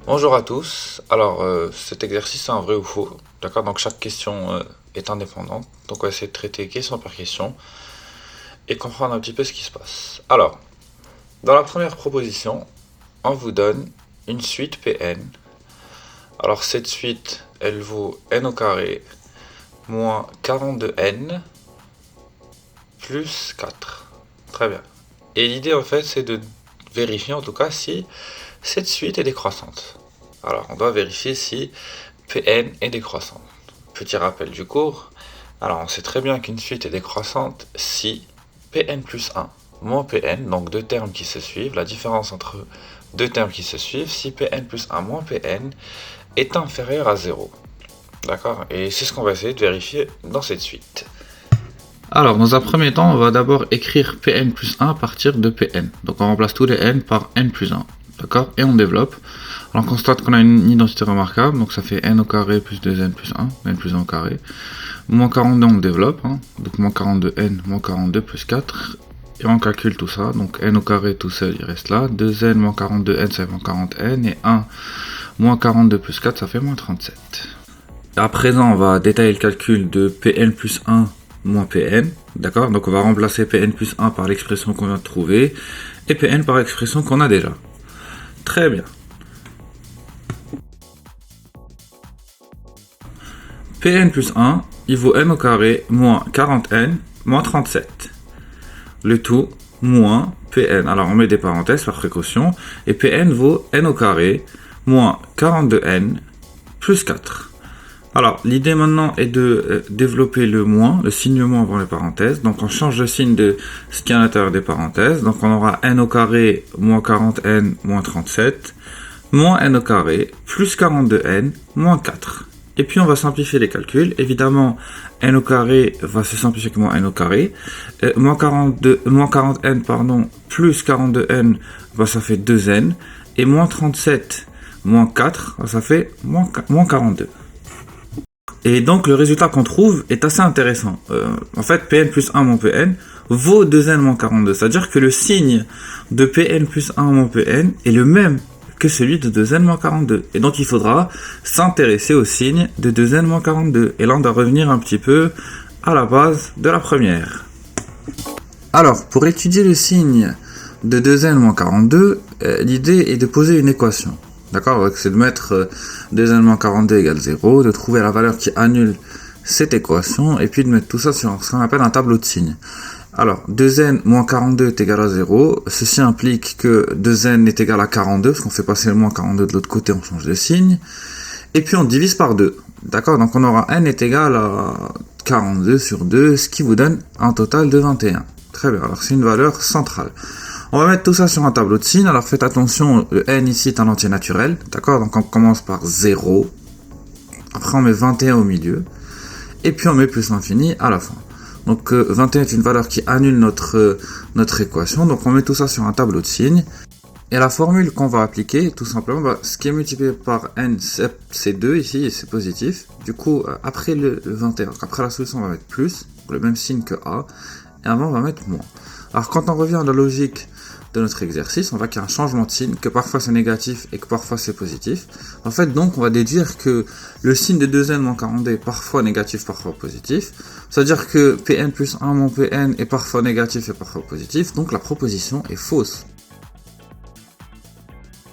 Bonjour à tous. Alors, cet exercice est un vrai ou faux. D'accord? Donc, chaque question est indépendante. Donc, on va essayer de traiter question par question et comprendre un petit peu ce qui se passe. Alors, dans la première proposition, on vous donne une suite Pn. Alors, cette suite, elle vaut n au carré moins 42n plus 4. Très bien. Et l'idée, en fait, c'est de vérifier, en tout cas, si cette suite est décroissante. Alors, on doit vérifier si Pn est décroissante. Petit rappel du cours. Alors, on sait très bien qu'une suite est décroissante si Pn plus 1 moins Pn, donc deux termes qui se suivent, la différence entre deux termes qui se suivent, si Pn plus 1 moins Pn est inférieur à 0. D'accord? Et c'est ce qu'on va essayer de vérifier dans cette suite. Alors, dans un premier temps, on va d'abord écrire Pn plus 1 à partir de Pn. Donc, on remplace tous les n par n plus 1. D'accord? Et on développe. Alors, on constate qu'on a une identité remarquable. Donc, ça fait n au carré plus 2n plus 1. n plus 1 au carré. Moins 42, on le développe. Donc, moins 42n, moins 42 plus 4. Et on calcule tout ça. Donc, n au carré tout seul, il reste là. 2n moins 42n, ça fait moins 40n. Et 1 moins 42 plus 4, ça fait moins 37. À présent, on va détailler le calcul de Pn plus 1 moins Pn, d'accord? Donc on va remplacer Pn plus 1 par l'expression qu'on vient de trouver, et Pn par l'expression qu'on a déjà. Très bien. Pn plus 1, il vaut n au carré moins 40n moins 37. Le tout moins Pn. Alors on met des parenthèses par précaution, et Pn vaut n au carré moins 42n plus 4. Alors, l'idée maintenant est de développer le moins, le signe moins avant les parenthèses. Donc, on change le signe de ce qui est à l'intérieur des parenthèses. Donc, on aura n au carré moins 40n moins 37, moins n au carré plus 42n moins 4. Et puis, on va simplifier les calculs. Évidemment, n au carré va se simplifier avec moins n au carré. Moins 40n, pardon, plus 42n, ça fait 2n. Et moins 37 moins 4, ça fait moins 42. Et donc le résultat qu'on trouve est assez intéressant. En fait, Pn plus 1 moins Pn vaut 2n moins 42. C'est-à-dire que le signe de Pn plus 1 moins Pn est le même que celui de 2n moins 42. Et donc il faudra s'intéresser au signe de 2n moins 42. Et là on doit revenir un petit peu à la base de la première. Alors, pour étudier le signe de 2n moins 42, l'idée est de poser une équation. D'accord? C'est de mettre 2n moins 42 égale 0, de trouver la valeur qui annule cette équation, et puis de mettre tout ça sur ce qu'on appelle un tableau de signes. Alors, 2n moins 42 est égal à 0. Ceci implique que 2n est égal à 42, parce qu'on fait passer le moins 42 de l'autre côté, on change de signe. Et puis on divise par 2. D'accord? Donc on aura n est égal à 42 sur 2, ce qui vous donne un total de 21. Très bien, alors c'est une valeur centrale. On va mettre tout ça sur un tableau de signes. Alors faites attention, le n ici est un entier naturel. D'accord? Donc on commence par 0. Après on met 21 au milieu. Et puis on met plus l'infini à la fin. Donc 21 est une valeur qui annule notre équation. Donc on met tout ça sur un tableau de signes. Et la formule qu'on va appliquer, tout simplement, ce qui est multiplié par n, c'est 2 ici, et c'est positif. Du coup, après le 21, après la solution, on va mettre plus, le même signe que A. Et avant, on va mettre moins. Alors quand on revient à la logique de notre exercice, on voit qu'il y a un changement de signe, que parfois c'est négatif et que parfois c'est positif. En fait, donc, on va déduire que le signe de 2n moins 42 est parfois négatif, parfois positif. C'est-à-dire que Pn plus 1 moins Pn est parfois négatif et parfois positif, donc la proposition est fausse.